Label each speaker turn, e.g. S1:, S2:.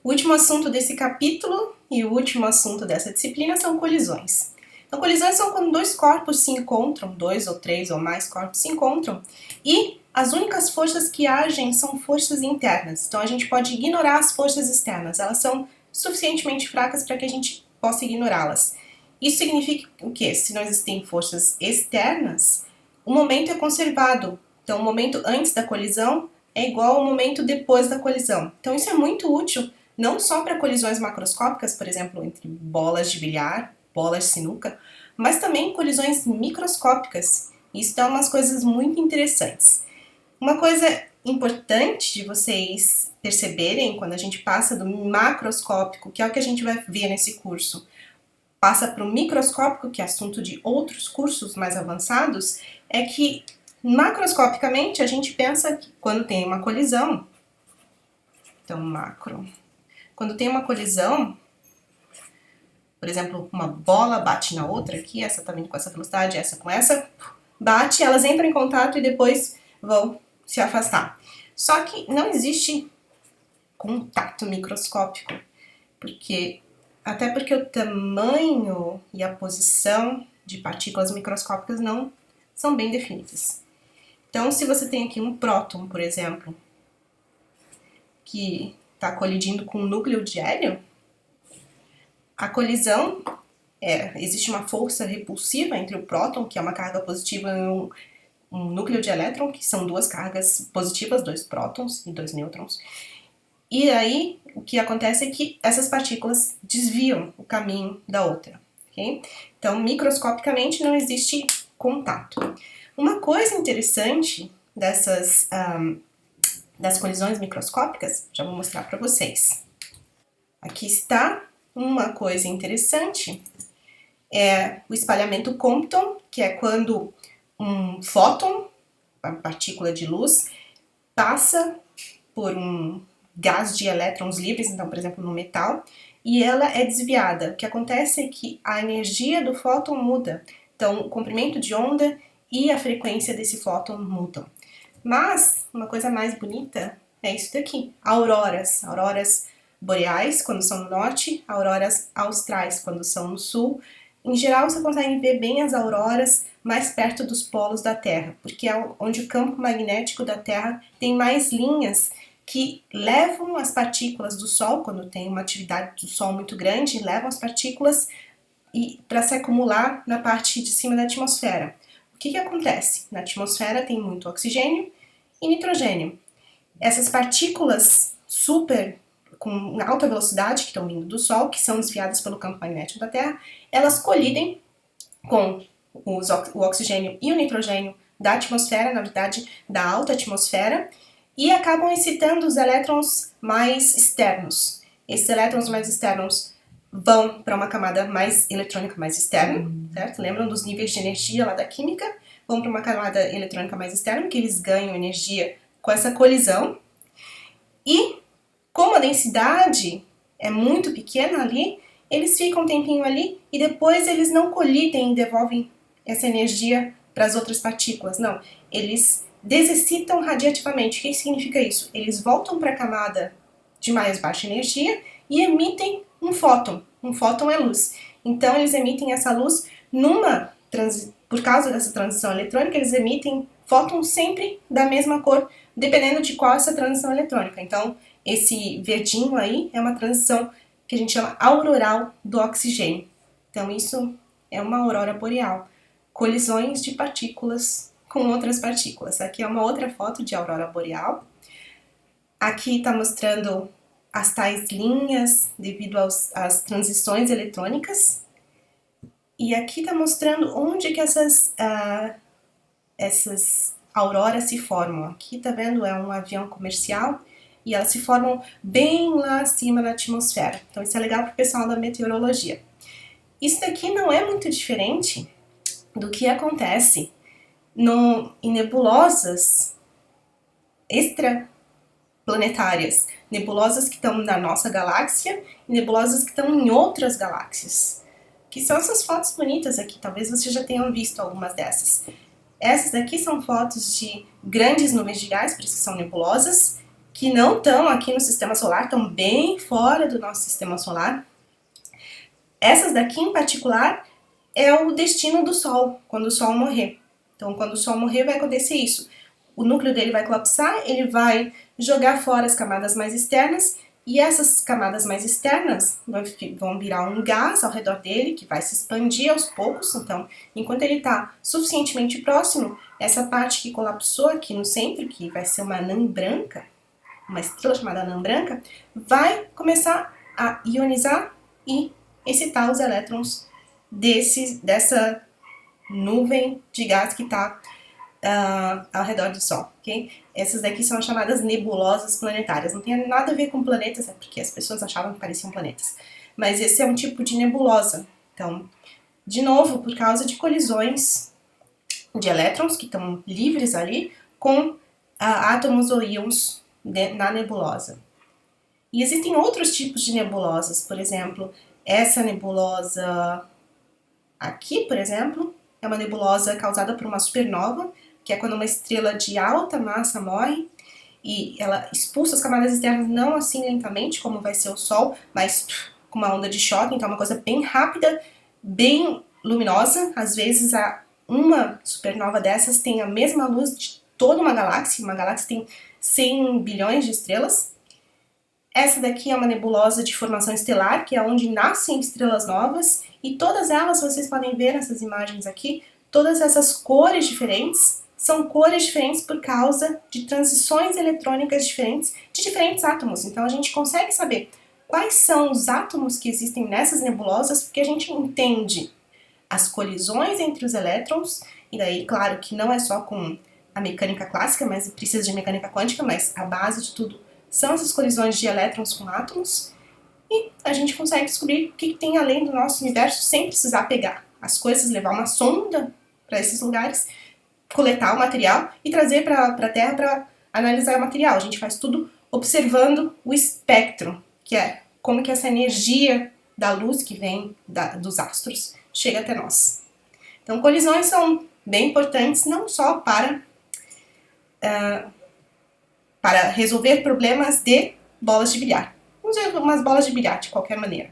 S1: O último assunto desse capítulo e o último assunto dessa disciplina são colisões. Então, colisões são quando dois corpos se encontram, dois ou três ou mais corpos se encontram, e as únicas forças que agem são forças internas. Então, a gente pode ignorar as forças externas, elas são suficientemente fracas para que a gente possa ignorá-las. Isso significa o quê? Se não existem forças externas, o momento é conservado. Então, o momento antes da colisão é igual ao momento depois da colisão. Então, isso é muito útil não só para colisões macroscópicas, por exemplo, entre bolas de bilhar, bolas de sinuca, mas também colisões microscópicas. Isso dá umas coisas muito interessantes. Uma coisa importante de vocês perceberem quando a gente passa do macroscópico, que é o que a gente vai ver nesse curso, passa para o microscópico, que é assunto de outros cursos mais avançados, é que macroscopicamente a gente pensa que quando tem uma colisão, então macro, quando tem uma colisão, por exemplo, uma bola bate na outra aqui, essa tá vindo com essa velocidade, essa com essa, bate, elas entram em contato e depois vão se afastar. Só que não existe contato microscópico, até porque o tamanho e a posição de partículas microscópicas não são bem definidas. Então, se você tem aqui um próton, por exemplo, que está colidindo com um núcleo de hélio, a colisão existe uma força repulsiva entre o próton, que é uma carga positiva, e um núcleo de elétron, que são duas cargas positivas, dois prótons e dois nêutrons. E aí, o que acontece é que essas partículas desviam o caminho da outra. Okay? Então, microscopicamente, não existe contato. Uma coisa interessante das colisões microscópicas, já vou mostrar para vocês. Aqui está uma coisa interessante, é o espalhamento Compton, que é quando um fóton, uma partícula de luz, passa por um gás de elétrons livres, então, por exemplo, no metal, e ela é desviada. O que acontece é que a energia do fóton muda, então o comprimento de onda e a frequência desse fóton mudam. Mas uma coisa mais bonita é isso daqui, auroras boreais quando são no norte, auroras austrais quando são no sul. Em geral, você consegue ver bem as auroras mais perto dos polos da Terra, porque é onde o campo magnético da Terra tem mais linhas que levam as partículas do Sol, quando tem uma atividade do Sol muito grande, levam as partículas para se acumular na parte de cima da atmosfera. O que acontece? Na atmosfera tem muito oxigênio e nitrogênio. Essas partículas com alta velocidade que estão vindo do Sol, que são desviadas pelo campo magnético da Terra, elas colidem com o oxigênio e o nitrogênio da atmosfera, na verdade, da alta atmosfera, e acabam excitando os elétrons mais externos. Esses elétrons mais externos vão para uma camada mais eletrônica mais externa, certo? Lembram dos níveis de energia lá da química? Vão para uma camada eletrônica mais externa, que eles ganham energia com essa colisão. E como a densidade é muito pequena ali, eles ficam um tempinho ali e depois eles não colidem e devolvem essa energia para as outras partículas. Não, eles desexcitam radiativamente. O que significa isso? Eles voltam para a camada de mais baixa energia e emitem um fóton. Um fóton é luz. Então, eles emitem essa luz por causa dessa transição eletrônica, eles emitem fótons sempre da mesma cor, dependendo de qual é essa transição eletrônica. Então, esse verdinho aí é uma transição que a gente chama auroral do oxigênio. Então, isso é uma aurora boreal. Colisões de partículas com outras partículas. Aqui é uma outra foto de aurora boreal. Aqui está mostrando as tais linhas devido às transições eletrônicas. E aqui está mostrando onde que essas auroras se formam. Aqui tá vendo, é um avião comercial e elas se formam bem lá acima na atmosfera. Então isso é legal para o pessoal da meteorologia. Isso daqui não é muito diferente do que acontece em nebulosas extraplanetárias, nebulosas que estão na nossa galáxia e nebulosas que estão em outras galáxias. Que são essas fotos bonitas aqui, talvez vocês já tenham visto algumas dessas. Essas daqui são fotos de grandes nuvens de gás, por isso que são nebulosas, que não estão aqui no sistema solar, estão bem fora do nosso sistema solar. Essas daqui em particular é o destino do Sol, quando o Sol morrer. Então, quando o Sol morrer, vai acontecer isso. O núcleo dele vai colapsar, ele vai jogar fora as camadas mais externas, e essas camadas mais externas vão virar um gás ao redor dele, que vai se expandir aos poucos. Então, enquanto ele está suficientemente próximo, essa parte que colapsou aqui no centro, que vai ser uma anã branca, uma estrela chamada anã branca, vai começar a ionizar e excitar os elétrons dessa nuvem de gás que está ao redor do Sol, ok? Essas daqui são as chamadas nebulosas planetárias. Não tem nada a ver com planetas, é porque as pessoas achavam que pareciam planetas. Mas esse é um tipo de nebulosa. Então, de novo, por causa de colisões de elétrons que estão livres ali com átomos ou íons na nebulosa. E existem outros tipos de nebulosas, por exemplo, essa nebulosa aqui, por exemplo, é uma nebulosa causada por uma supernova, que é quando uma estrela de alta massa morre e ela expulsa as camadas externas, não assim lentamente, como vai ser o Sol, mas com uma onda de choque, então é uma coisa bem rápida, bem luminosa. Às vezes uma supernova dessas tem a mesma luz de toda uma galáxia tem 100 bilhões de estrelas. Essa daqui é uma nebulosa de formação estelar, que é onde nascem estrelas novas, e todas elas, vocês podem ver nessas imagens aqui, todas essas cores diferentes, são cores diferentes por causa de transições eletrônicas diferentes de diferentes átomos. Então a gente consegue saber quais são os átomos que existem nessas nebulosas, porque a gente entende as colisões entre os elétrons, e daí, claro, que não é só com a mecânica clássica, mas precisa de mecânica quântica, mas a base de tudo são essas colisões de elétrons com átomos, e a gente consegue descobrir o que tem além do nosso universo sem precisar pegar as coisas, levar uma sonda para esses lugares, coletar o material e trazer para a Terra para analisar o material. A gente faz tudo observando o espectro, que é como que essa energia da luz que vem dos astros chega até nós. Então, colisões são bem importantes não só para resolver problemas de bolas de bilhar. Vamos ver umas bolas de bilhar de qualquer maneira.